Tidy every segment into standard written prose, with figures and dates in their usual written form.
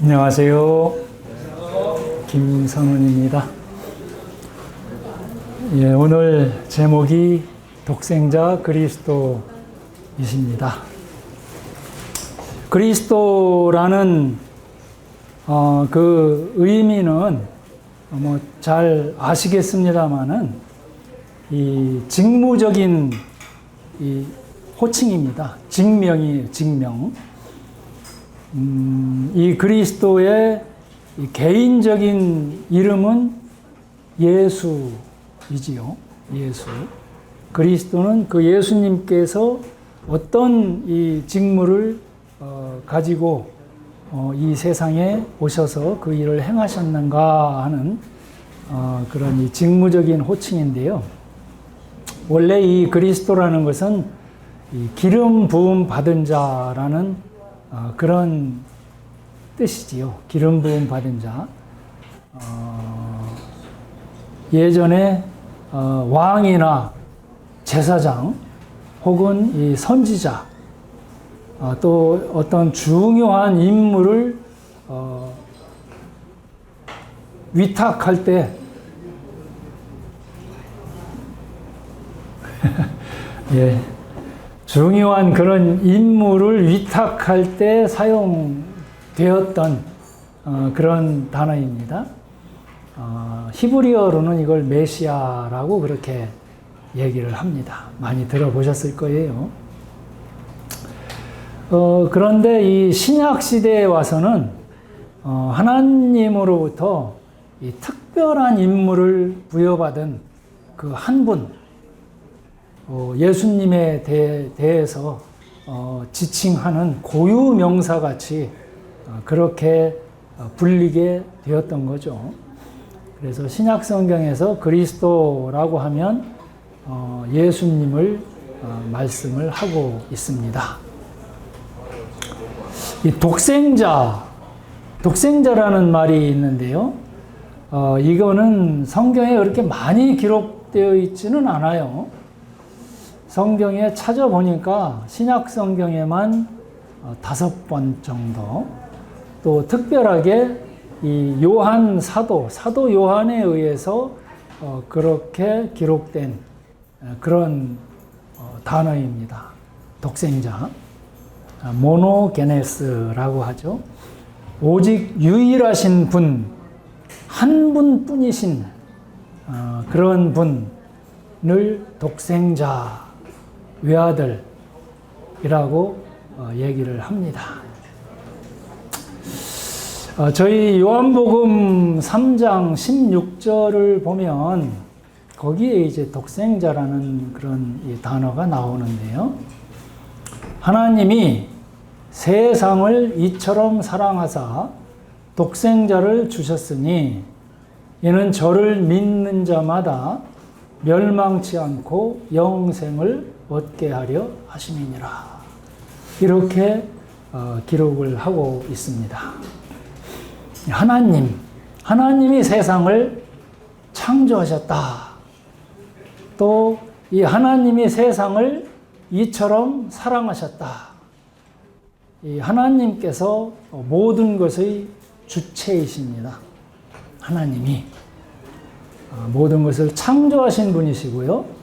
안녕하세요. 김성훈입니다. 오늘 제목이 독생자 그리스도이십니다. 그리스도라는 그 의미는 잘 아시겠습니다만은 이 직무적인 이 호칭입니다. 직명이에요, 직명. 이 그리스도의 이 개인적인 이름은 예수이지요. 예수. 그리스도는 그 예수님께서 어떤 이 직무를 가지고 이 세상에 오셔서 그 일을 행하셨는가 하는 그런 이 직무적인 호칭인데요. 원래 이 그리스도라는 것은 이 기름 부음 받은 자라는 그런 뜻이지요. 기름 부음 받은 자. 예전에 왕이나 제사장 혹은 이 선지자 또 어떤 중요한 임무를 위탁할 때 예, 중요한 그런 임무를 위탁할 때 사용되었던 그런 단어입니다. 히브리어로는 이걸 메시아라고 그렇게 얘기를 합니다. 많이 들어보셨을 거예요. 그런데 이 신약 시대에 와서는 하나님으로부터 이 특별한 임무를 부여받은 그 한 분, 예수님에 대해서 지칭하는 고유명사같이 그렇게 불리게 되었던 거죠. 그래서 신약 성경에서 그리스도라고 하면 예수님을 말씀을 하고 있습니다. 이 독생자라는 말이 있는데요. 이거는 성경에 그렇게 많이 기록되어 있지는 않아요. 성경에 찾아보니까 신약 성경에만 5번 정도, 또 특별하게 이 요한 사도 요한에 의해서 그렇게 기록된 그런 단어입니다. 독생자, 모노게네스라고 하죠. 오직 유일하신 분, 한 분뿐이신 그런 분을 독생자, 외아들이라고 얘기를 합니다. 저희 요한복음 3장 16절을 보면 거기에 이제 독생자라는 그런 이 단어가 나오는데요. 하나님이 세상을 이처럼 사랑하사 독생자를 주셨으니 이는 저를 믿는 자마다 멸망치 않고 영생을 얻게 하려 하심이니라. 이렇게 기록을 하고 있습니다. 하나님이 세상을 창조하셨다. 또 이 하나님이 세상을 이처럼 사랑하셨다. 이 하나님께서 모든 것의 주체이십니다. 하나님이 모든 것을 창조하신 분이시고요.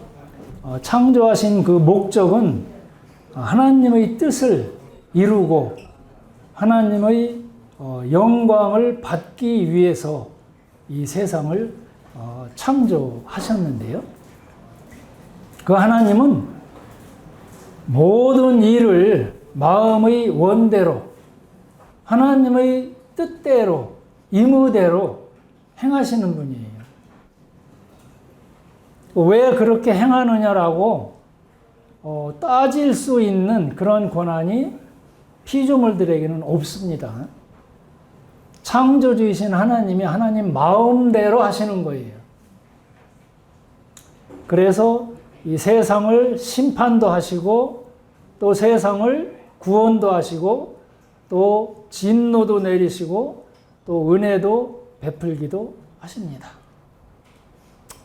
창조하신 그 목적은 하나님의 뜻을 이루고 하나님의 영광을 받기 위해서 이 세상을 창조하셨는데요. 그 하나님은 모든 일을 마음의 원대로 하나님의 뜻대로 임의대로 행하시는 분이에요. 왜 그렇게 행하느냐라고 따질 수 있는 그런 권한이 피조물들에게는 없습니다. 창조주이신 하나님이 하나님 마음대로 하시는 거예요. 그래서 이 세상을 심판도 하시고 또 세상을 구원도 하시고 또 진노도 내리시고 또 은혜도 베풀기도 하십니다.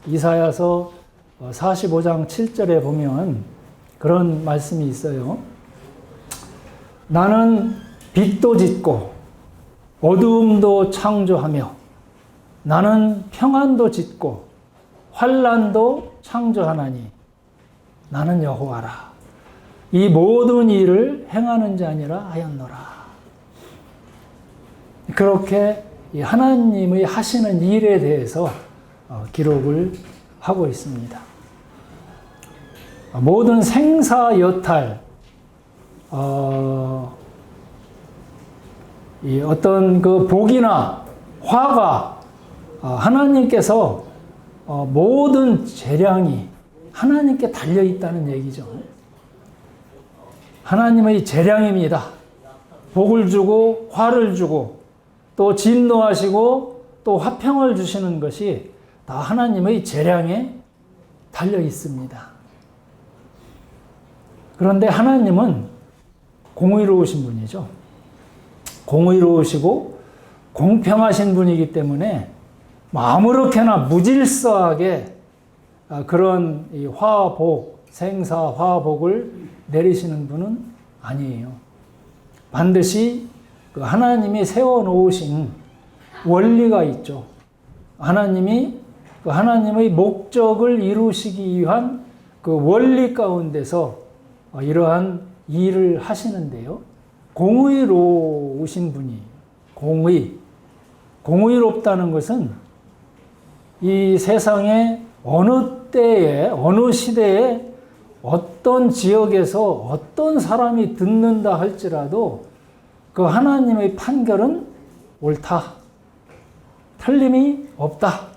이사야서 45장 7절에 보면 그런 말씀이 있어요. 나는 빚도 짓고 어두움도 창조하며 나는 평안도 짓고 환난도 창조하나니 나는 여호와라. 이 모든 일을 행하는 자니라 하였노라. 그렇게 하나님의 하시는 일에 대해서 기록을 하고 있습니다. 모든 생사 여탈, 이 어떤 그 복이나 화가 하나님께서 모든 재량이 하나님께 달려 있다는 얘기죠. 하나님의 재량입니다. 복을 주고 화를 주고 또 진노하시고 또 화평을 주시는 것이 다 하나님의 재량에 달려 있습니다. 그런데 하나님은 공의로우신 분이죠. 공의로우시고 공평하신 분이기 때문에 아무렇게나 무질서하게 그런 화복, 생사 화복을 내리시는 분은 아니에요. 반드시 그 하나님이 세워놓으신 원리가 있죠. 하나님이 그 하나님의 목적을 이루시기 위한 그 원리 가운데서 이러한 일을 하시는데요. 공의로우신 분이 공의롭다는 것은 이 세상에 어느 때에 어느 시대에 어떤 지역에서 어떤 사람이 듣는다 할지라도 그 하나님의 판결은 옳다. 틀림이 없다.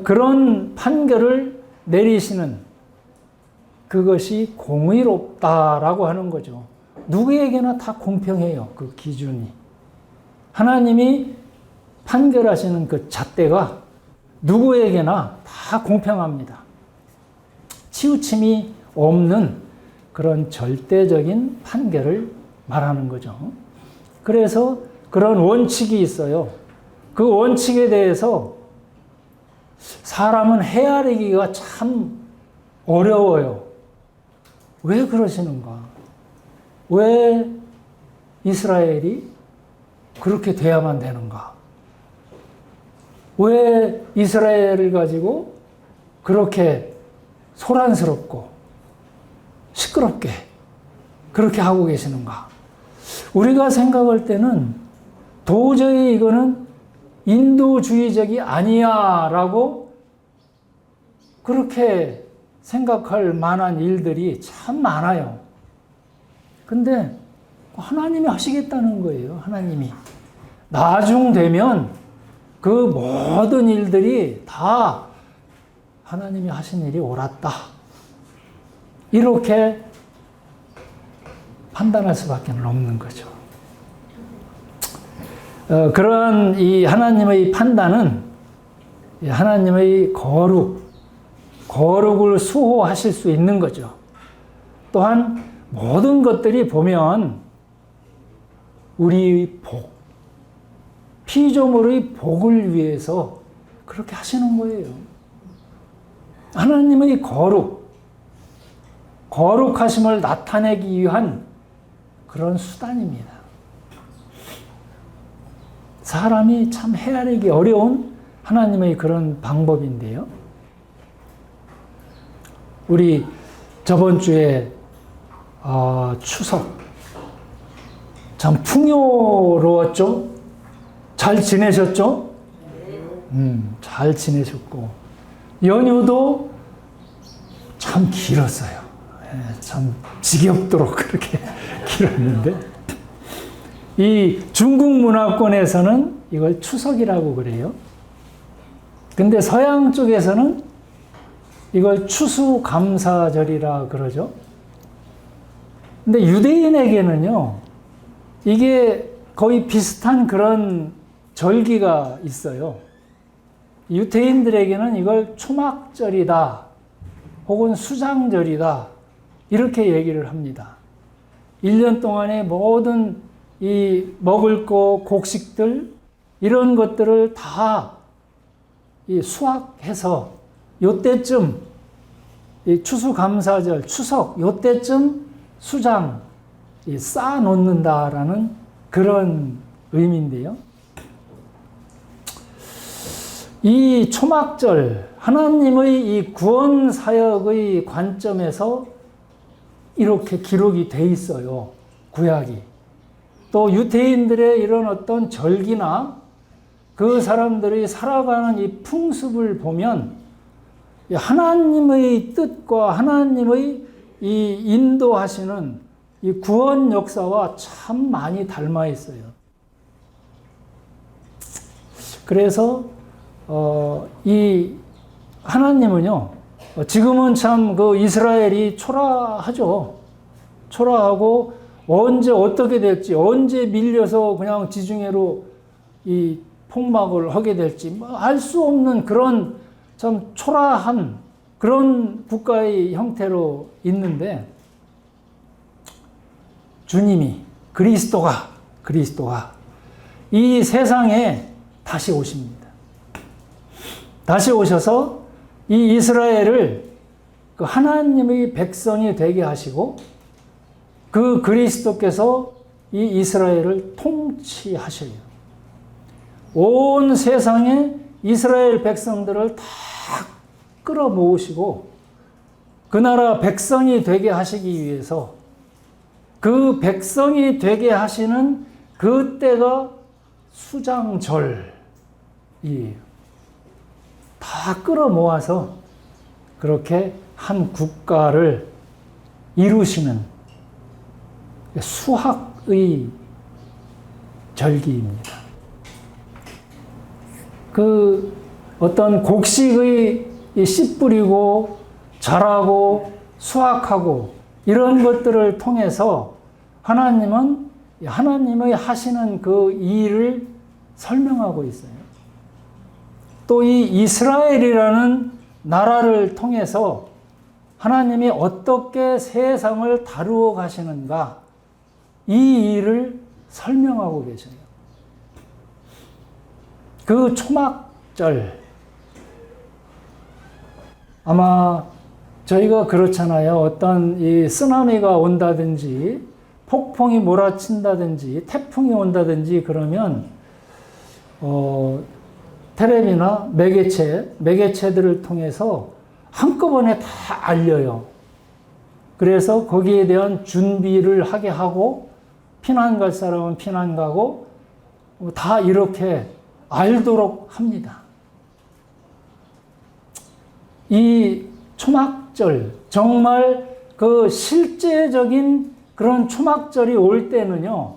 그런 판결을 내리시는 그것이 공의롭다라고 하는 거죠. 누구에게나 다 공평해요. 그 기준이. 하나님이 판결하시는 그 잣대가 누구에게나 다 공평합니다. 치우침이 없는 그런 절대적인 판결을 말하는 거죠. 그래서 그런 원칙이 있어요. 그 원칙에 대해서 사람은 헤아리기가 참 어려워요. 왜 그러시는가? 왜 이스라엘이 그렇게 돼야만 되는가? 왜 이스라엘을 가지고 그렇게 소란스럽고 시끄럽게 그렇게 하고 계시는가? 우리가 생각할 때는 도저히 이거는 인도주의적이 아니야 라고 그렇게 생각할 만한 일들이 참 많아요. 근데 하나님이 하시겠다는 거예요. 하나님이. 나중 되면 그 모든 일들이 다 하나님이 하신 일이 옳았다. 이렇게 판단할 수밖에 없는 거죠. 그러한 이 하나님의 판단은 하나님의 거룩을 수호하실 수 있는 거죠. 또한 모든 것들이 보면 우리 복, 피조물의 복을 위해서 그렇게 하시는 거예요. 하나님의 거룩하심을 나타내기 위한 그런 수단입니다. 사람이 참 헤아리기 어려운 하나님의 그런 방법인데요. 우리 저번 주에 추석 참 풍요로웠죠? 잘 지내셨죠? 잘 지내셨고 연휴도 참 길었어요. 참 지겹도록 그렇게 길었는데 이 중국 문화권에서는 이걸 추석이라고 그래요. 근데 서양 쪽에서는 이걸 추수감사절이라 그러죠. 근데 유대인에게는요, 이게 거의 비슷한 그런 절기가 있어요. 유대인들에게는 이걸 초막절이다, 혹은 수장절이다, 이렇게 얘기를 합니다. 1년 동안의 모든 이 먹을 거, 곡식들, 이런 것들을 다 이 수확해서 요때쯤 이 추수감사절, 추석 요때쯤 수장 쌓아놓는다라는 그런 의미인데요. 이 초막절, 하나님의 이 구원 사역의 관점에서 이렇게 기록이 돼 있어요. 구약이. 또 유대인들의 이런 어떤 절기나 그 사람들이 살아가는 이 풍습을 보면 하나님의 뜻과 하나님의 이 인도하시는 이 구원 역사와 참 많이 닮아 있어요. 그래서 이 하나님은요, 지금은 참 그 이스라엘이 초라하죠. 초라하고 언제 어떻게 될지, 언제 밀려서 그냥 지중해로 이 폭막을 하게 될지 알 수 없는 그런 참 초라한 그런 국가의 형태로 있는데, 주님이 그리스도가 이 세상에 다시 오십니다. 다시 오셔서 이 이스라엘을 그 하나님의 백성이 되게 하시고 그 그리스도께서 이 이스라엘을 통치하셔요. 온 세상에 이스라엘 백성들을 다 끌어모으시고 그 나라 백성이 되게 하시기 위해서 그 백성이 되게 하시는 그 때가 수장절이에요. 다 끌어모아서 그렇게 한 국가를 이루시는 수학의 절기입니다. 그 어떤 곡식의 씨 뿌리고 자라고 수확하고 이런 것들을 통해서 하나님은 하나님의 하시는 그 일을 설명하고 있어요. 또 이 이스라엘이라는 나라를 통해서 하나님이 어떻게 세상을 다루어 가시는가, 이 일을 설명하고 계셔요. 그 초막절, 아마 저희가 그렇잖아요. 어떤 이 쓰나미가 온다든지 폭풍이 몰아친다든지 태풍이 온다든지 그러면 텔레비나 매개체들을 통해서 한꺼번에 다 알려요. 그래서 거기에 대한 준비를 하게 하고 피난 갈 사람은 피난 가고 다 이렇게 알도록 합니다. 이 초막절, 정말 그 실제적인 그런 초막절이 올 때는요,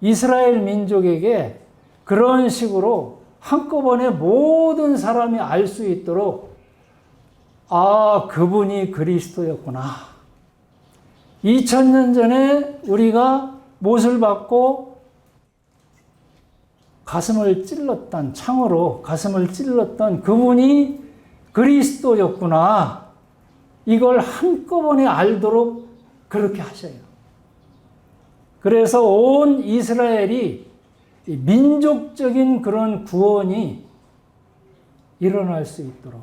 이스라엘 민족에게 그런 식으로 한꺼번에 모든 사람이 알 수 있도록, 아, 그분이 그리스도였구나. 2000년 전에 우리가 못을 받고 가슴을 찔렀던, 창으로 가슴을 찔렀던 그분이 그리스도였구나. 이걸 한꺼번에 알도록 그렇게 하셔요. 그래서 온 이스라엘이 민족적인 그런 구원이 일어날 수 있도록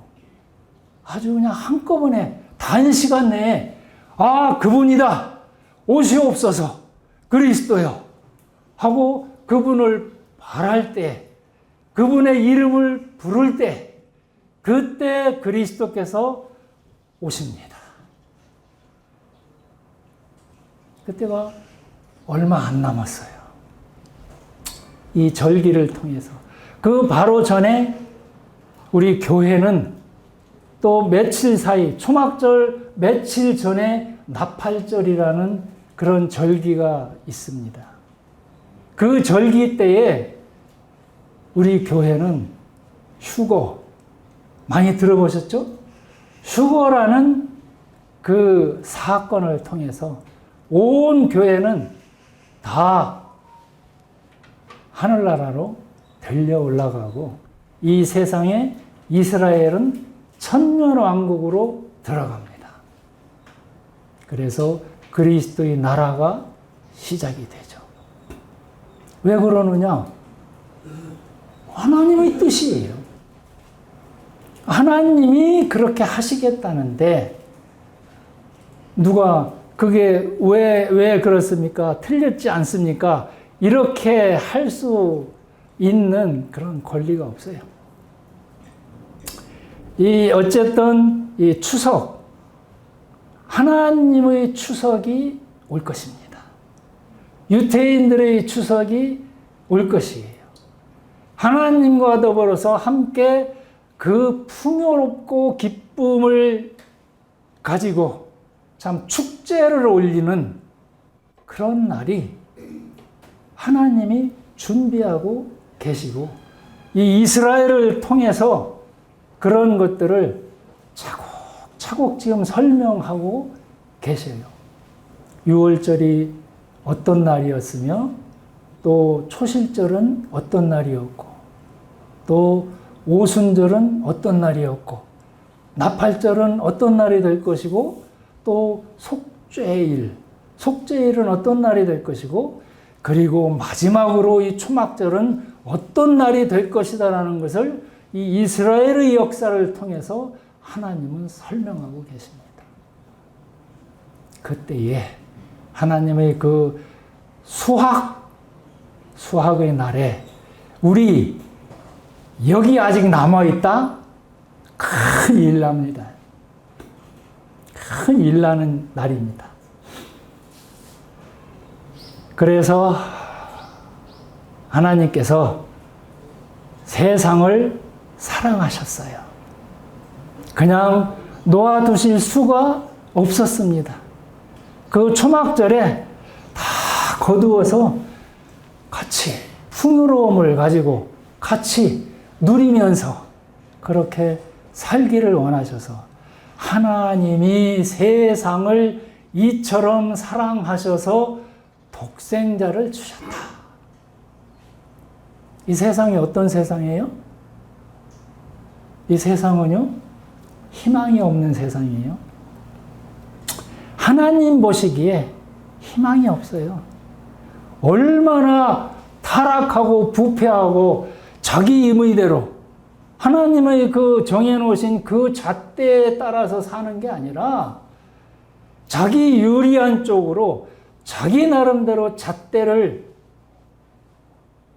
아주 그냥 한꺼번에 단시간 내에, 아, 그분이다, 오시옵소서, 그리스도요 하고 그분을 바랄 때, 그분의 이름을 부를 때, 그때 그리스도께서 오십니다. 그때가 얼마 안 남았어요. 이 절기를 통해서. 그 바로 전에 우리 교회는 또 며칠 사이, 초막절 며칠 전에 나팔절이라는 그런 절기가 있습니다. 그 절기 때에 우리 교회는 휴거, 많이 들어보셨죠? 휴거라는 그 사건을 통해서 온 교회는 다 하늘나라로 들려 올라가고 이 세상에 이스라엘은 천년왕국으로 들어갑니다. 그래서 그리스도의 나라가 시작이 되죠. 왜 그러느냐? 하나님의 뜻이에요. 하나님이 그렇게 하시겠다는데 누가 그게 왜 그렇습니까? 틀렸지 않습니까? 이렇게 할 수 있는 그런 권리가 없어요. 어쨌든 이 추석, 하나님의 추석이 올 것입니다. 유대인들의 추석이 올 것이에요. 하나님과 더불어서 함께 그 풍요롭고 기쁨을 가지고 참 축제를 올리는 그런 날이 하나님이 준비하고 계시고, 이 이스라엘을 통해서 그런 것들을 차곡차곡 지금 설명하고 계셔요. 유월절이 어떤 날이었으며, 또 초실절은 어떤 날이었고, 또 오순절은 어떤 날이었고, 나팔절은 어떤 날이 될 것이고, 또 속죄일은 어떤 날이 될 것이고, 그리고 마지막으로 이 초막절은 어떤 날이 될 것이다라는 것을 이 이스라엘의 역사를 통해서 하나님은 설명하고 계십니다. 그때에 하나님의 그 수학의 날에 우리 여기 아직 남아있다? 큰 일 납니다. 큰 일 나는 날입니다. 그래서 하나님께서 세상을 사랑하셨어요. 그냥 놓아두실 수가 없었습니다. 그 초막절에 다 거두어서 같이 풍요로움을 가지고 같이 누리면서 그렇게 살기를 원하셔서 하나님이 세상을 이처럼 사랑하셔서 독생자를 주셨다. 이 세상이 어떤 세상이에요? 이 세상은요, 희망이 없는 세상이에요. 하나님 보시기에 희망이 없어요. 얼마나 타락하고 부패하고 자기 임의대로 하나님의 그 정해놓으신 그 잣대에 따라서 사는 게 아니라 자기 유리한 쪽으로 자기 나름대로 잣대를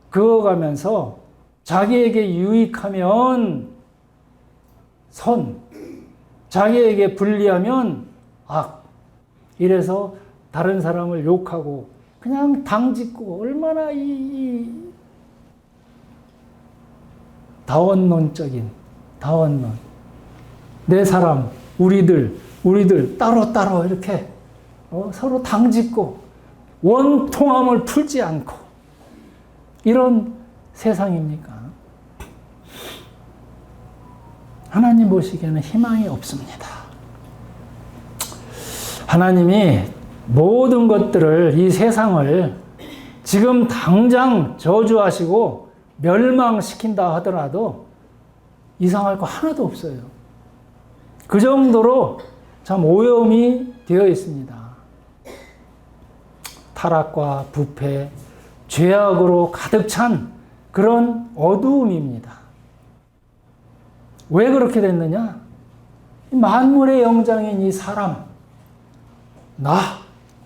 그어가면서 자기에게 유익하면 선, 자기에게 불리하면 악, 이래서 다른 사람을 욕하고 그냥 당짓고 얼마나 다원론적인 다원론, 내 사람, 우리들 따로 이렇게 서로 당짓고 원통함을 풀지 않고 이런 세상입니까? 하나님 보시기에는 희망이 없습니다. 하나님이 모든 것들을, 이 세상을 지금 당장 저주하시고 멸망시킨다 하더라도 이상할 거 하나도 없어요. 그 정도로 참 오염이 되어 있습니다. 타락과 부패, 죄악으로 가득 찬 그런 어두움입니다. 왜 그렇게 됐느냐? 만물의 영장인 이 사람,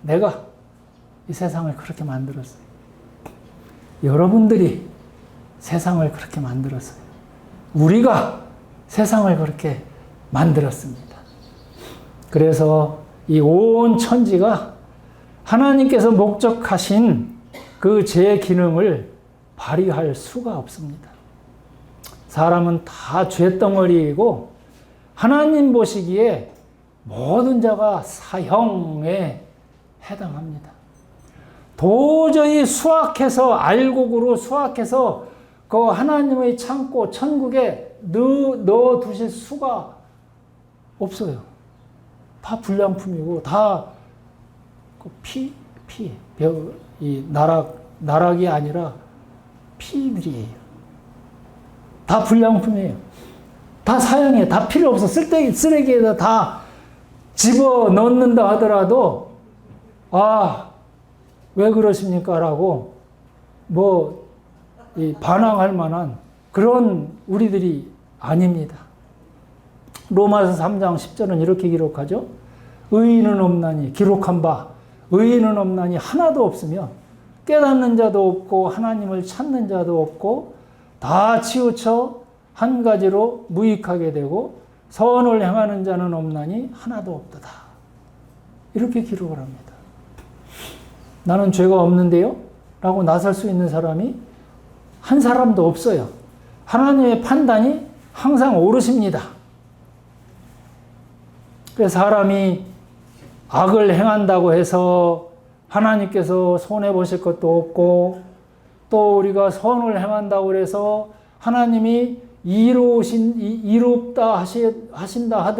내가 이 세상을 그렇게 만들었어요. 여러분들이 세상을 그렇게 만들었어요. 우리가 세상을 그렇게 만들었습니다. 그래서 이 온 천지가 하나님께서 목적하신 그 제 기능을 발휘할 수가 없습니다. 사람은 다 죄덩어리이고 하나님 보시기에 모든 자가 사형에 해당합니다. 도저히 알곡으로 수확해서 그 하나님의 창고 천국에 넣어두실 수가 없어요. 다 불량품이고 다 이 나락이 아니라 피들이에요. 다 불량품이에요. 다 사형이에요. 다 필요 없어. 쓰레기에다 다 집어 넣는다 하더라도 왜 그러십니까? 라고 반항할 만한 그런 우리들이 아닙니다. 로마서 3장 10절은 이렇게 기록하죠. 의인은 없나니, 기록한 바 의인은 없나니 하나도 없으며 깨닫는 자도 없고 하나님을 찾는 자도 없고 다 치우쳐 한 가지로 무익하게 되고 선을 행하는 자는 없나니 하나도 없도다. 이렇게 기록을 합니다. 나는 죄가 없는데요? 라고 나설 수 있는 사람이 한 사람도 없어요. 하나님의 판단이 항상 옳으십니다. 그래서 사람이 악을 행한다고 해서 하나님께서 손해보실 것도 없고 또 우리가 선을 행한다고 해서 하나님이 이롭다 하신다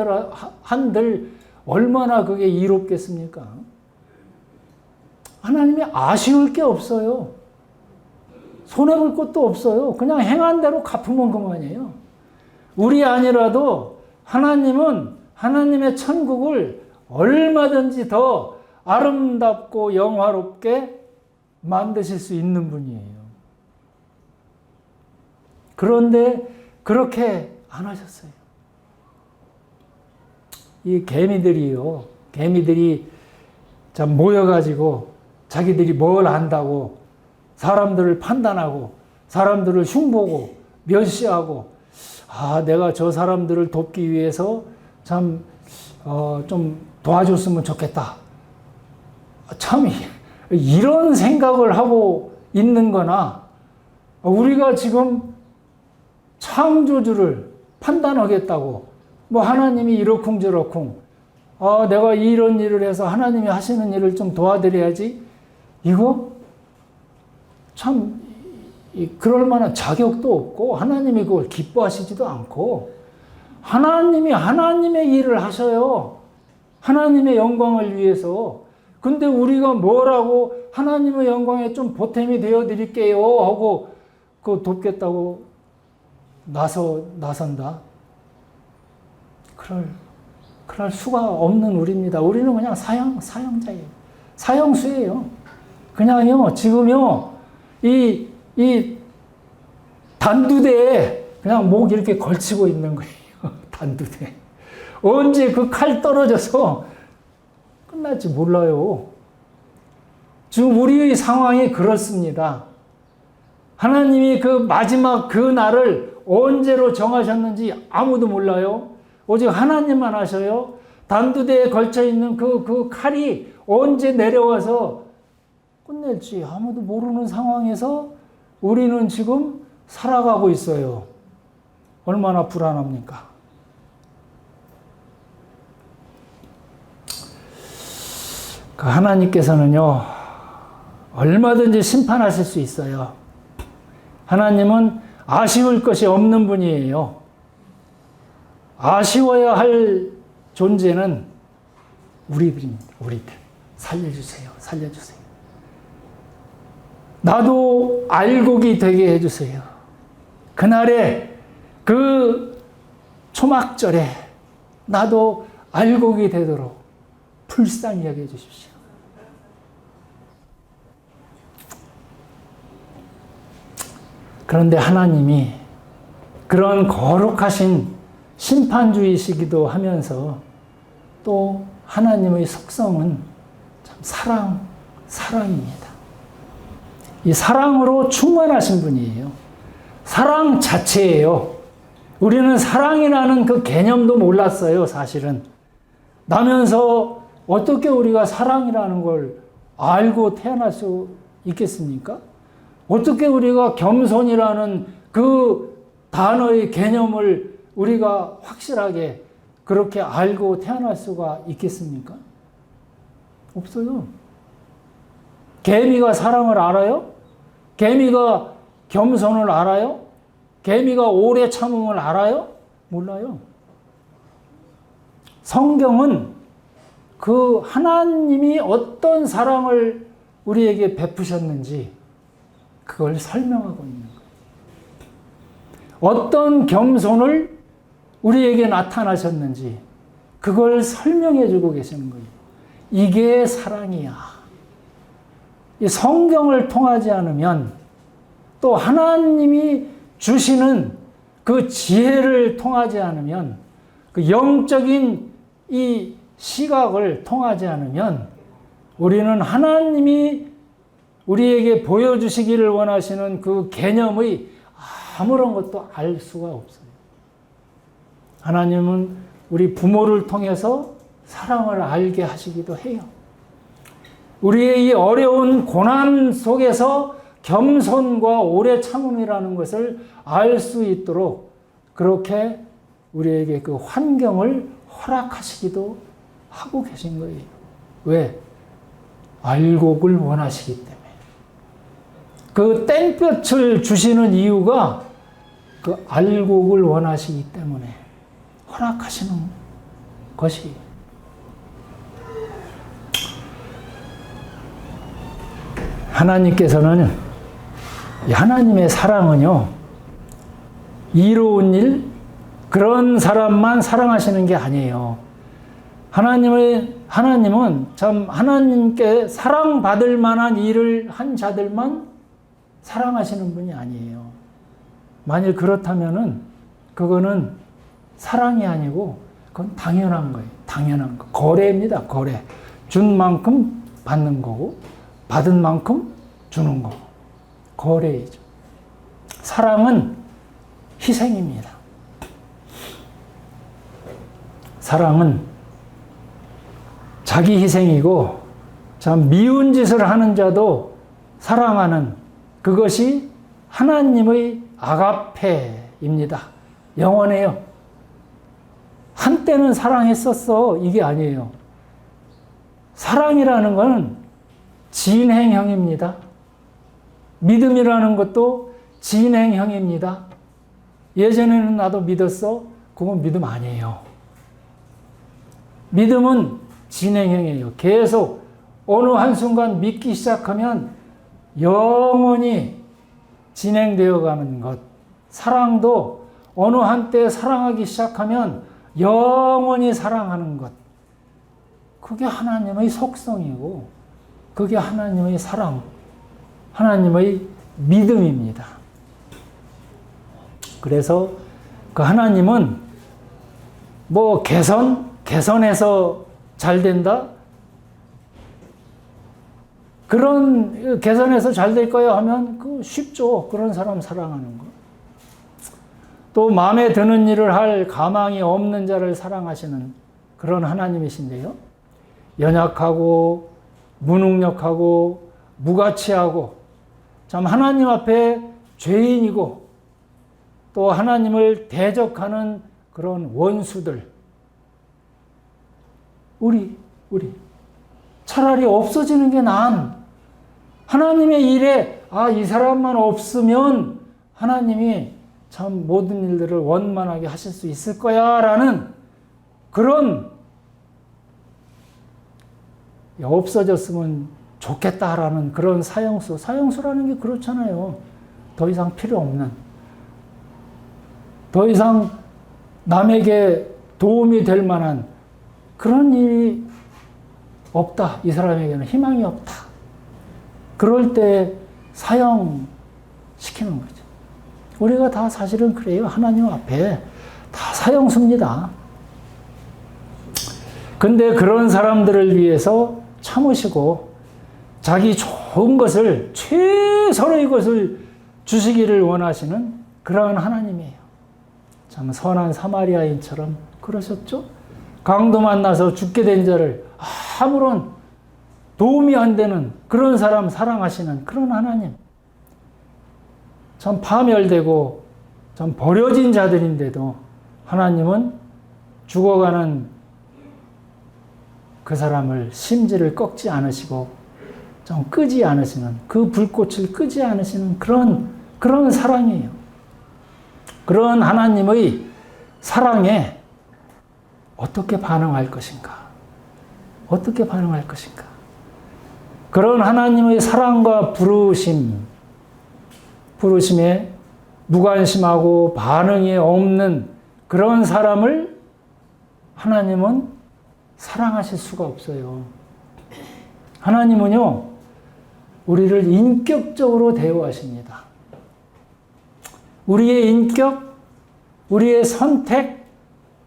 한들 얼마나 그게 이롭겠습니까? 하나님이 아쉬울 게 없어요. 손해볼 것도 없어요. 그냥 행한 대로 갚으면 그만이에요. 우리 아니라도 하나님은 하나님의 천국을 얼마든지 더 아름답고 영화롭게 만드실 수 있는 분이에요. 그런데 그렇게 안 하셨어요. 이 개미들이 참 모여가지고 자기들이 뭘 안다고 사람들을 판단하고 사람들을 흉보고 멸시하고 내가 저 사람들을 돕기 위해서 참 좀 도와줬으면 좋겠다. 참 이런 생각을 하고 있는 거나 우리가 지금 창조주를 판단하겠다고 뭐 하나님이 이러쿵저러쿵 내가 이런 일을 해서 하나님이 하시는 일을 좀 도와드려야지 이거 참 그럴 만한 자격도 없고 하나님이 그걸 기뻐하시지도 않고 하나님이 하나님의 일을 하셔요. 하나님의 영광을 위해서. 근데 우리가 뭐라고 하나님의 영광에 좀 보탬이 되어 드릴게요 하고 그거 돕겠다고 나선다. 그럴 수가 없는 우리입니다. 우리는 그냥 사형자예요. 사형수예요. 그냥요, 지금요, 이 단두대에 그냥 목 이렇게 걸치고 있는 거예요. 단두대. 언제 그 칼 떨어져서 끝날지 몰라요. 지금 우리의 상황이 그렇습니다. 하나님이 그 마지막 그 날을 언제로 정하셨는지 아무도 몰라요. 오직 하나님만 아셔요. 단두대에 걸쳐있는 그 칼이 언제 내려와서 끝낼지 아무도 모르는 상황에서 우리는 지금 살아가고 있어요. 얼마나 불안합니까? 그 하나님께서는요, 얼마든지 심판하실 수 있어요. 하나님은 아쉬울 것이 없는 분이에요. 아쉬워야 할 존재는 우리들입니다. 우리들. 살려주세요. 살려주세요. 나도 알곡이 되게 해주세요. 그날에 그 초막절에 나도 알곡이 되도록 불쌍히 여겨 주십시오. 그런데 하나님이 그런 거룩하신 심판주의시기도 하면서 또 하나님의 속성은 참 사랑입니다. 이 사랑으로 충만하신 분이에요. 사랑 자체예요. 우리는 사랑이라는 그 개념도 몰랐어요, 사실은. 나면서 어떻게 우리가 사랑이라는 걸 알고 태어날 수 있겠습니까? 어떻게 우리가 겸손이라는 그 단어의 개념을 우리가 확실하게 그렇게 알고 태어날 수가 있겠습니까? 없어요. 개미가 사랑을 알아요? 개미가 겸손을 알아요? 개미가 오래 참음을 알아요? 몰라요. 성경은 그 하나님이 어떤 사랑을 우리에게 베푸셨는지 그걸 설명하고 있는 거예요. 어떤 겸손을 우리에게 나타나셨는지 그걸 설명해 주고 계시는 거예요. 이게 사랑이야. 이 성경을 통하지 않으면 또 하나님이 주시는 그 지혜를 통하지 않으면 그 영적인 이 시각을 통하지 않으면 우리는 하나님이 우리에게 보여주시기를 원하시는 그 개념의 아무런 것도 알 수가 없어요. 하나님은 우리 부모를 통해서 사랑을 알게 하시기도 해요. 우리의 이 어려운 고난 속에서 겸손과 오래 참음이라는 것을 알 수 있도록 그렇게 우리에게 그 환경을 허락하시기도 하고 계신 거예요. 왜? 알곡을 원하시기 때문에. 그 땡볕을 주시는 이유가 그 알곡을 원하시기 때문에 허락하시는 것이. 하나님께서는, 하나님의 사랑은요, 이로운 일, 그런 사람만 사랑하시는 게 아니에요. 하나님은 참 하나님께 사랑받을 만한 일을 한 자들만 사랑하시는 분이 아니에요. 만일 그렇다면은 그거는 사랑이 아니고 그건 당연한 거예요. 당연한 거. 거래입니다. 거래. 준 만큼 받는 거고 받은 만큼 주는 거고. 거래이죠. 사랑은 희생입니다. 사랑은 자기 희생이고 참 미운 짓을 하는 자도 사랑하는 그것이 하나님의 아가페입니다. 영원해요. 한때는 사랑했었어. 이게 아니에요. 사랑이라는 것은 진행형입니다. 믿음이라는 것도 진행형입니다. 예전에는 나도 믿었어. 그건 믿음 아니에요. 믿음은 진행형이에요. 계속 어느 한순간 믿기 시작하면 영원히 진행되어 가는 것. 사랑도 어느 한때 사랑하기 시작하면 영원히 사랑하는 것. 그게 하나님의 속성이고 그게 하나님의 사랑, 하나님의 믿음입니다. 그래서 그 하나님은 뭐 개선해서 잘 된다? 그런 개선해서 잘 될 거야 하면 그 쉽죠. 그런 사람 사랑하는 거. 또 마음에 드는 일을 할 가망이 없는 자를 사랑하시는 그런 하나님이신데요. 연약하고 무능력하고 무가치하고 참 하나님 앞에 죄인이고 또 하나님을 대적하는 그런 원수들. 우리 차라리 없어지는 게 나은 하나님의 일에 이 사람만 없으면 하나님이 참 모든 일들을 원만하게 하실 수 있을 거야 라는 그런 없어졌으면 좋겠다라는 그런 사형수라는 게 그렇잖아요. 더 이상 필요 없는, 더 이상 남에게 도움이 될 만한 그런 일이 없다. 이 사람에게는 희망이 없다. 그럴 때 사형시키는 거죠. 우리가 다 사실은 그래요. 하나님 앞에 다 사형수입니다. 근데 그런 사람들을 위해서 참으시고 자기 좋은 것을, 최선의 것을 주시기를 원하시는 그러한 하나님이에요. 참 선한 사마리아인처럼 그러셨죠? 강도 만나서 죽게 된 자를 아무런 도움이 안 되는 그런 사람 사랑하시는 그런 하나님. 참 파멸되고 참 버려진 자들인데도 하나님은 죽어가는 그 사람을 심지를 꺾지 않으시고 좀 끄지 않으시는, 그 불꽃을 끄지 않으시는 그런 사랑이에요. 그런 하나님의 사랑에 어떻게 반응할 것인가? 어떻게 반응할 것인가? 그런 하나님의 사랑과 부르심에 무관심하고 반응이 없는 그런 사람을 하나님은 사랑하실 수가 없어요. 하나님은요, 우리를 인격적으로 대우하십니다. 우리의 인격, 우리의 선택,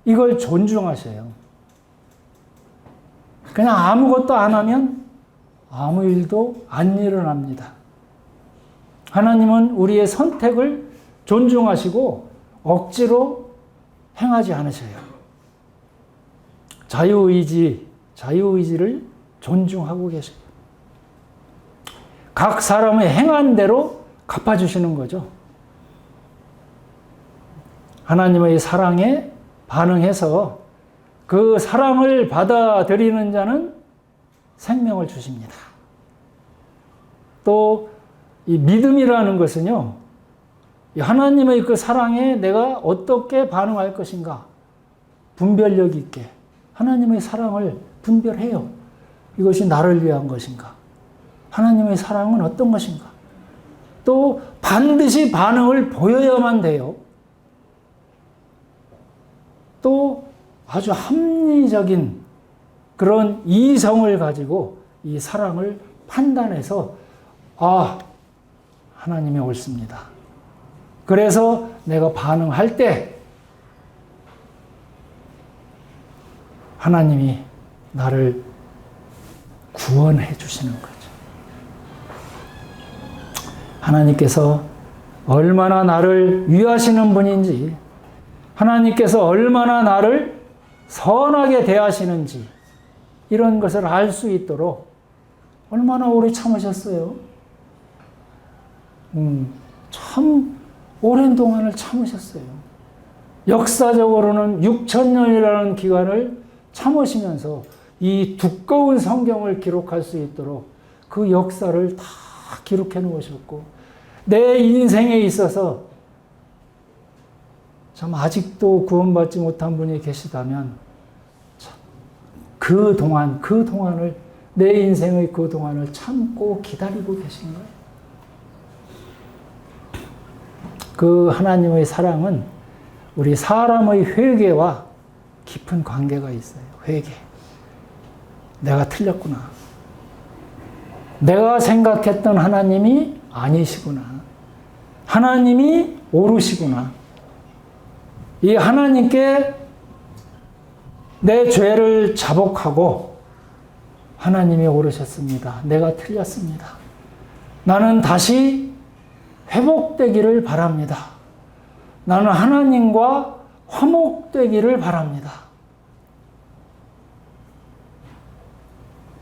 이걸 존중하셔요. 그냥 아무것도 안 하면 아무 일도 안 일어납니다. 하나님은 우리의 선택을 존중하시고 억지로 행하지 않으셔요. 자유의지를 존중하고 계셔요. 각 사람의 행한 대로 갚아주시는 거죠. 하나님의 사랑에 반응해서 그 사랑을 받아들이는 자는 생명을 주십니다. 또 이 믿음이라는 것은요, 하나님의 그 사랑에 내가 어떻게 반응할 것인가 분별력 있게 하나님의 사랑을 분별해요. 이것이 나를 위한 것인가? 하나님의 사랑은 어떤 것인가? 또 반드시 반응을 보여야만 돼요. 또 아주 합리적인 그런 이성을 가지고 이 사랑을 판단해서 하나님이 옳습니다. 그래서 내가 반응할 때 하나님이 나를 구원해 주시는 거죠. 하나님께서 얼마나 나를 위하시는 분인지, 하나님께서 얼마나 나를 선하게 대하시는지 이런 것을 알 수 있도록 얼마나 오래 참으셨어요. 참 오랜 동안을 참으셨어요. 역사적으로는 6,000년이라는 기간을 참으시면서 이 두꺼운 성경을 기록할 수 있도록 그 역사를 다 기록해 놓으셨고, 내 인생에 있어서 참 아직도 구원받지 못한 분이 계시다면 그동안을 내 인생의 그동안을 참고 기다리고 계신 거예요. 그 하나님의 사랑은 우리 사람의 회개와 깊은 관계가 있어요. 회개. 내가 틀렸구나. 내가 생각했던 하나님이 아니시구나. 하나님이 옳으시구나. 이 하나님께 내 죄를 자복하고 하나님이 옳으셨습니다. 내가 틀렸습니다. 나는 다시 회복되기를 바랍니다. 나는 하나님과 화목되기를 바랍니다.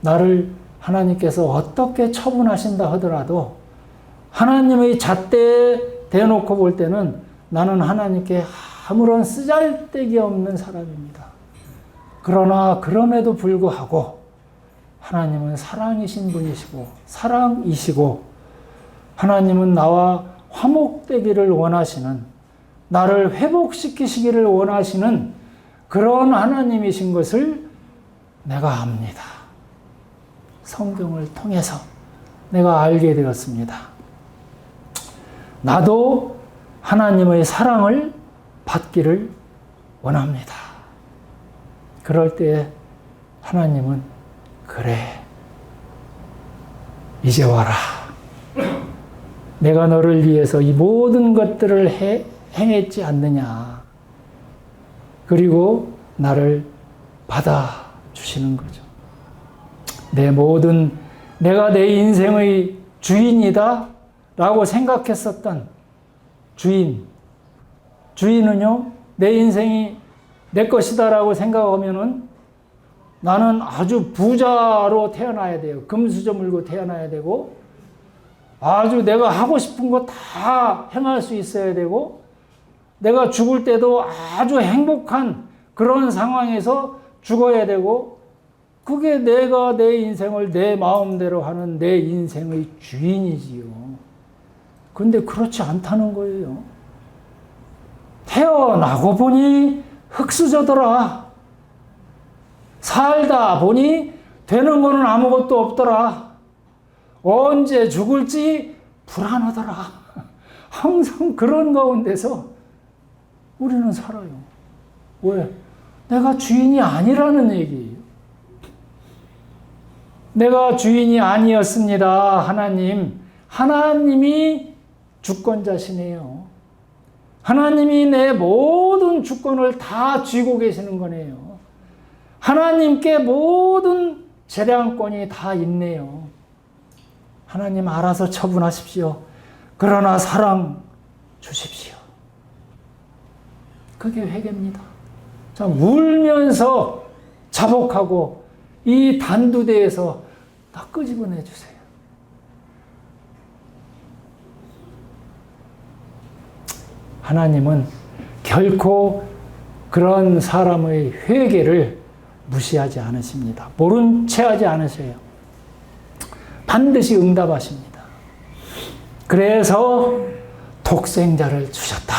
나를 하나님께서 어떻게 처분하신다 하더라도 하나님의 잣대에 대놓고 볼 때는 나는 하나님께 아무런 쓰잘데기 없는 사람입니다. 그러나 그럼에도 불구하고 하나님은 사랑이신 분이시고 사랑이시고 하나님은 나와 화목되기를 원하시는, 나를 회복시키시기를 원하시는 그런 하나님이신 것을 내가 압니다. 성경을 통해서 내가 알게 되었습니다. 나도 하나님의 사랑을 받기를 원합니다. 그럴 때 하나님은 그래, 이제 와라. 내가 너를 위해서 이 모든 것들을 행했지 않느냐. 그리고 나를 받아주시는 거죠. 내가 내 인생의 주인이다 라고 생각했었던 주인은요, 내 인생이 내 것이다 라고 생각하면은 나는 아주 부자로 태어나야 돼요. 금수저 물고 태어나야 되고, 아주 내가 하고 싶은 거 다 행할 수 있어야 되고, 내가 죽을 때도 아주 행복한 그런 상황에서 죽어야 되고, 그게 내가 내 인생을 내 마음대로 하는 내 인생의 주인이지요. 근데 그렇지 않다는 거예요. 태어나고 보니 흙수저더라. 살다 보니 되는 거는 아무것도 없더라. 언제 죽을지 불안하더라. 항상 그런 가운데서 우리는 살아요. 왜? 내가 주인이 아니라는 얘기예요. 내가 주인이 아니었습니다. 하나님이 주권자시네요. 하나님이 내 모든 주권을 다 쥐고 계시는 거네요. 하나님께 모든 재량권이 다 있네요. 하나님 알아서 처분하십시오. 그러나 사랑 주십시오. 그게 회개입니다. 자, 울면서 자복하고 이 단두대에서 다 끄집어내 주세요. 하나님은 결코 그런 사람의 회개를 무시하지 않으십니다. 모른 채 하지 않으세요. 반드시 응답하십니다. 그래서 독생자를 주셨다.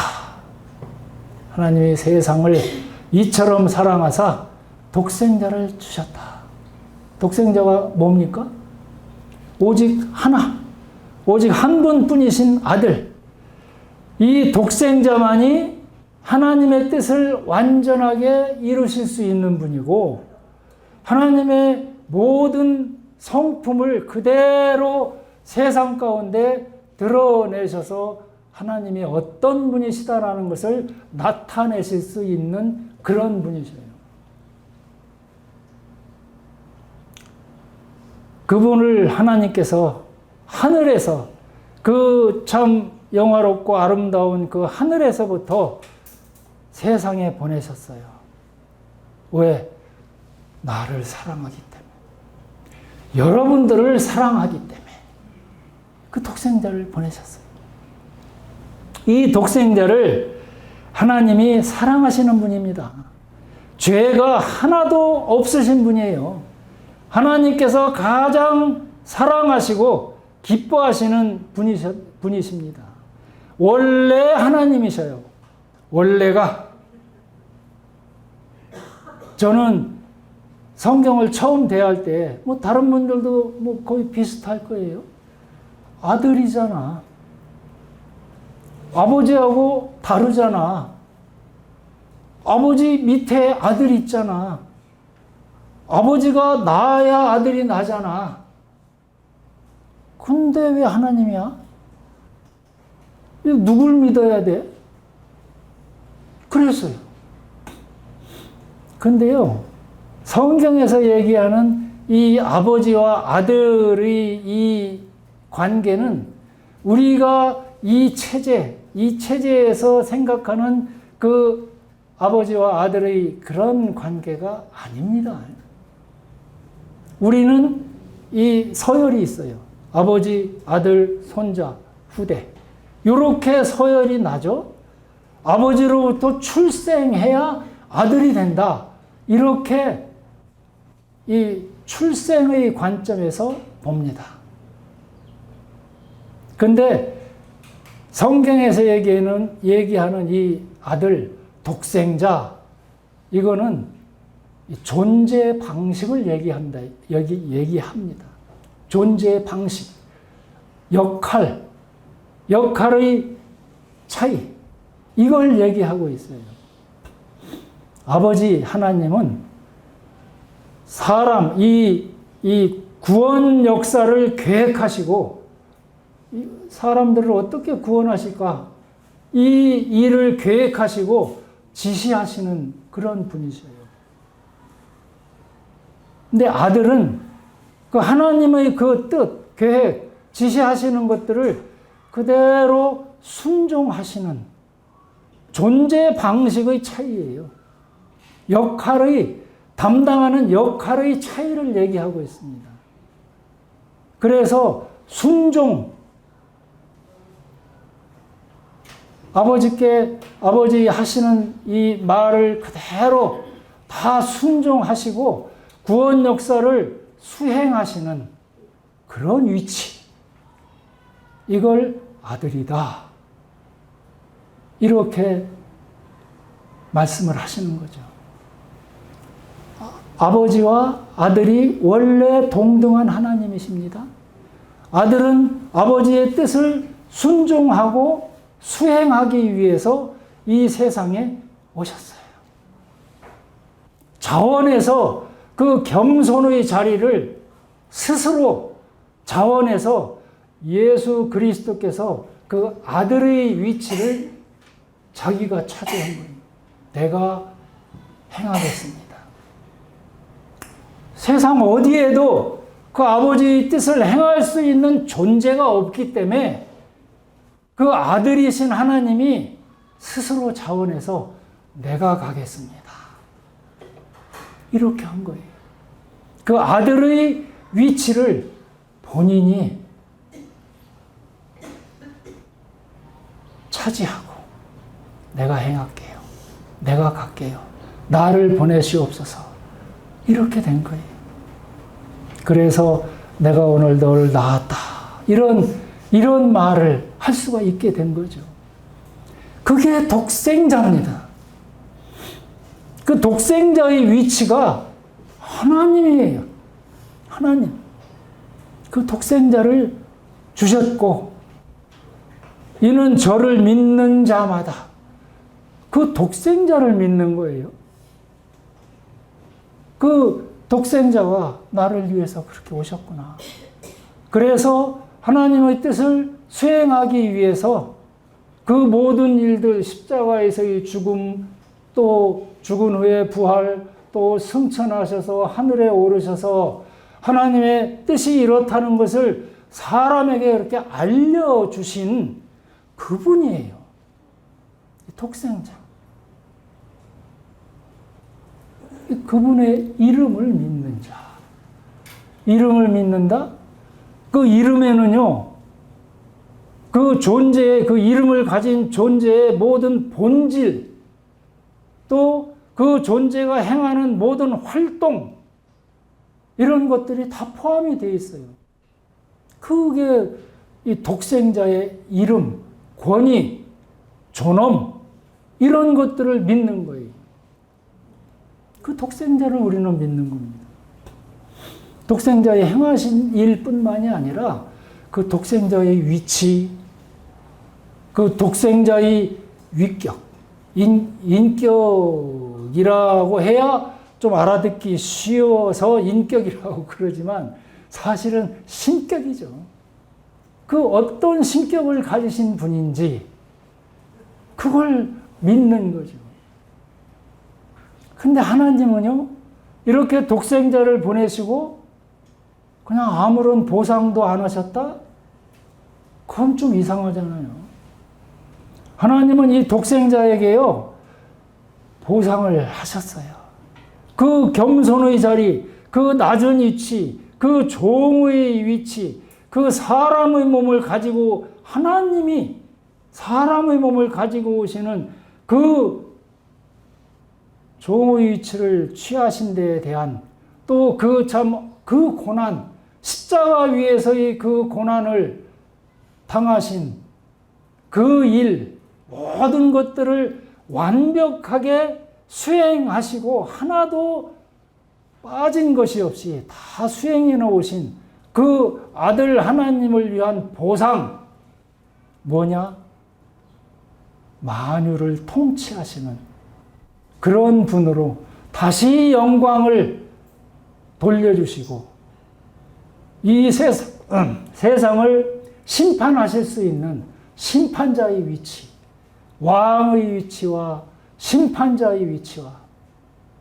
하나님이 세상을 이처럼 사랑하사 독생자를 주셨다. 독생자가 뭡니까? 오직 하나, 오직 한 분뿐이신 아들. 이 독생자만이 하나님의 뜻을 완전하게 이루실 수 있는 분이고 하나님의 모든 성품을 그대로 세상 가운데 드러내셔서 하나님이 어떤 분이시다라는 것을 나타내실 수 있는 그런 분이셔요. 그분을 하나님께서 하늘에서 그 참 영화롭고 아름다운 그 하늘에서부터 세상에 보내셨어요. 왜? 나를 사랑하기 때문에. 여러분들을 사랑하기 때문에. 그 독생자를 보내셨어요. 이 독생자를 하나님이 사랑하시는 분입니다. 죄가 하나도 없으신 분이에요. 하나님께서 가장 사랑하시고 기뻐하시는 분이십니다. 원래 하나님이셔요. 원래가. 저는 성경을 처음 대할 때, 다른 분들도 거의 비슷할 거예요. 아들이잖아. 아버지하고 다르잖아. 아버지 밑에 아들 있잖아. 아버지가 낳아야 아들이 나잖아. 근데 왜 하나님이야? 누굴 믿어야 돼? 그랬어요. 근데요, 성경에서 얘기하는 이 아버지와 아들의 이 관계는 우리가 이 체제에서 생각하는 그 아버지와 아들의 그런 관계가 아닙니다. 우리는 이 서열이 있어요. 아버지, 아들, 손자, 후대. 이렇게 서열이 나죠. 아버지로부터 출생해야 아들이 된다. 이렇게 이 출생의 관점에서 봅니다. 근데 성경에서 얘기하는 이 아들, 독생자, 이거는 존재 방식을 얘기합니다. 존재 방식, 역할의 차이, 이걸 얘기하고 있어요. 아버지 하나님은 사람, 이 구원 역사를 계획하시고 사람들을 어떻게 구원하실까? 이 일을 계획하시고 지시하시는 그런 분이셔요. 근데 아들은 그 하나님의 그 뜻, 계획, 지시하시는 것들을 그대로 순종하시는 존재 방식의 차이예요. 담당하는 역할의 차이를 얘기하고 있습니다. 그래서 순종, 아버지 하시는 이 말을 그대로 다 순종하시고 구원 역사를 수행하시는 그런 위치. 이걸 아들이다. 이렇게 말씀을 하시는 거죠. 아버지와 아들이 원래 동등한 하나님이십니다. 아들은 아버지의 뜻을 순종하고 수행하기 위해서 이 세상에 오셨어요. 자원해서 그 겸손의 자리를 스스로 자원해서 예수 그리스도께서 그 아들의 위치를 자기가 차지한 거예요. 내가 행하겠습니다. 세상 어디에도 그 아버지의 뜻을 행할 수 있는 존재가 없기 때문에 그 아들이신 하나님이 스스로 자원해서 내가 가겠습니다. 이렇게 한 거예요. 그 아들의 위치를 본인이 차지하고 내가 행할게요. 내가 갈게요. 나를 보내시옵소서. 이렇게 된 거예요. 그래서 내가 오늘 너를 낳았다. 이런 말을 할 수가 있게 된 거죠. 그게 독생자입니다. 그 독생자의 위치가 하나님이에요. 하나님. 그 독생자를 주셨고, 이는 저를 믿는 자마다 그 독생자를 믿는 거예요. 그 독생자가 나를 위해서 그렇게 오셨구나. 그래서 하나님의 뜻을 수행하기 위해서 그 모든 일들, 십자가에서의 죽음, 또 죽은 후에 부활, 또 승천하셔서 하늘에 오르셔서 하나님의 뜻이 이렇다는 것을 사람에게 이렇게 알려주신 그분이에요. 독생자. 그분의 이름을 믿는 자. 이름을 믿는다? 그 이름에는요, 그 존재의, 그 이름을 가진 존재의 모든 본질, 또 그 존재가 행하는 모든 활동, 이런 것들이 다 포함이 되어 있어요. 그게 이 독생자의 이름, 권위, 존엄, 이런 것들을 믿는 거예요. 그 독생자를 우리는 믿는 겁니다. 독생자의 행하신 일뿐만이 아니라 그 독생자의 위치, 그 독생자의 위격, 인격이라고 해야 좀 알아듣기 쉬워서 인격이라고 그러지만 사실은 신격이죠. 그 어떤 신격을 가지신 분인지 그걸 믿는 거죠. 근데 하나님은요, 이렇게 독생자를 보내시고 그냥 아무런 보상도 안 하셨다? 그건 좀 이상하잖아요. 하나님은 이 독생자에게요, 보상을 하셨어요. 그 겸손의 자리, 그 낮은 위치, 그 종의 위치, 그 사람의 몸을 가지고 하나님이 사람의 몸을 가지고 오시는 그 종의 위치를 취하신 데에 대한 또 그 고난, 십자가 위에서의 그 고난을 당하신 그 일, 모든 것들을 완벽하게 수행하시고 하나도 빠진 것이 없이 다 수행해 놓으신 그 아들 하나님을 위한 보상, 뭐냐? 만유를 통치하시는 그런 분으로 다시 영광을 돌려주시고 이 세상을 심판하실 수 있는 심판자의 위치, 왕의 위치와 심판자의 위치와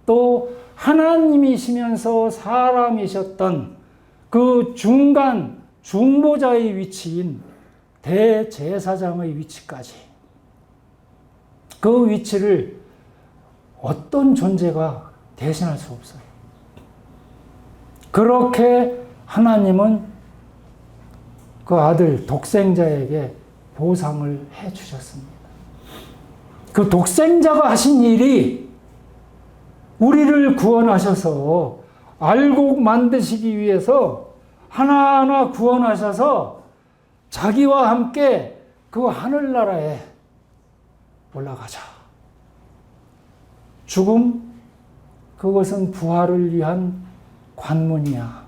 또 하나님이시면서 사람이셨던 그 중간 중보자의 위치인 대제사장의 위치까지, 그 위치를 어떤 존재가 대신할 수 없어요. 그렇게 하나님은 그 아들 독생자에게 보상을 해 주셨습니다. 그 독생자가 하신 일이 우리를 구원하셔서 알곡 만드시기 위해서 하나하나 구원하셔서 자기와 함께 그 하늘나라에 올라가자. 죽음, 그것은 부활을 위한 관문이야.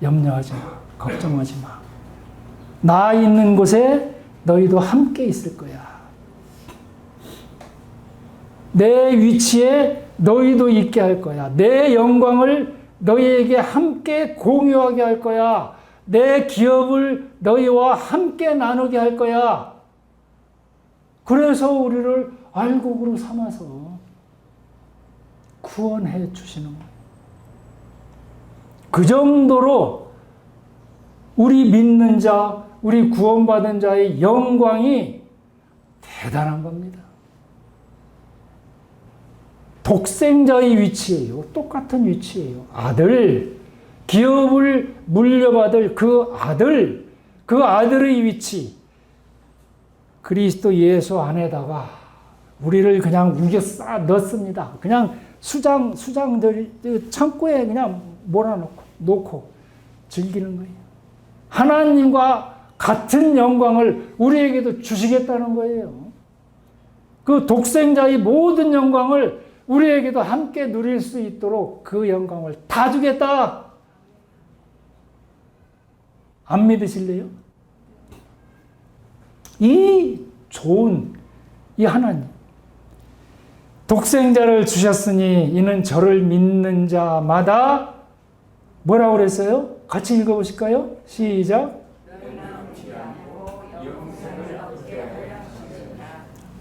염려하지 마. 걱정하지 마. 나 있는 곳에 너희도 함께 있을 거야. 내 위치에 너희도 있게 할 거야. 내 영광을 너희에게 함께 공유하게 할 거야. 내 기업을 너희와 함께 나누게 할 거야. 그래서 우리를 알곡으로 삼아서 구원해 주시는 거예요. 그 정도로 우리 믿는 자, 우리 구원받은 자의 영광이 대단한 겁니다. 독생자의 위치예요. 똑같은 위치예요. 아들, 기업을 물려받을 그 아들의 위치. 그리스도 예수 안에다가 우리를 그냥 우겨 싸 넣습니다. 그냥 수장들 창고에 그냥 몰아놓고 즐기는 거예요. 하나님과 같은 영광을 우리에게도 주시겠다는 거예요. 그 독생자의 모든 영광을 우리에게도 함께 누릴 수 있도록 그 영광을 다 주겠다. 안 믿으실래요? 이 좋은 이 하나님, 독생자를 주셨으니 이는 저를 믿는 자마다 뭐라고 그랬어요? 같이 읽어보실까요? 시작.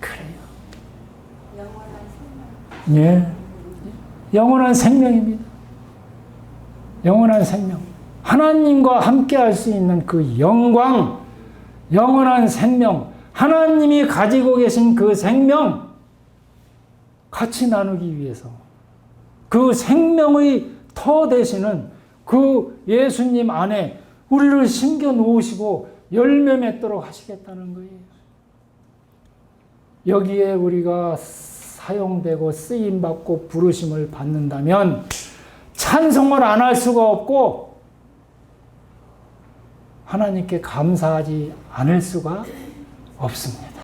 그래요. 예, 영원한 생명입니다. 영원한 생명. 하나님과 함께 할 수 있는 그 영광, 영원한 생명, 하나님이 가지고 계신 그 생명, 같이 나누기 위해서 그 생명의 터 되시는 그 예수님 안에 우리를 심겨 놓으시고 열매 맺도록 하시겠다는 거예요. 여기에 우리가 사용되고 쓰임받고 부르심을 받는다면 찬송을 안 할 수가 없고 하나님께 감사하지 않을 수가 없습니다.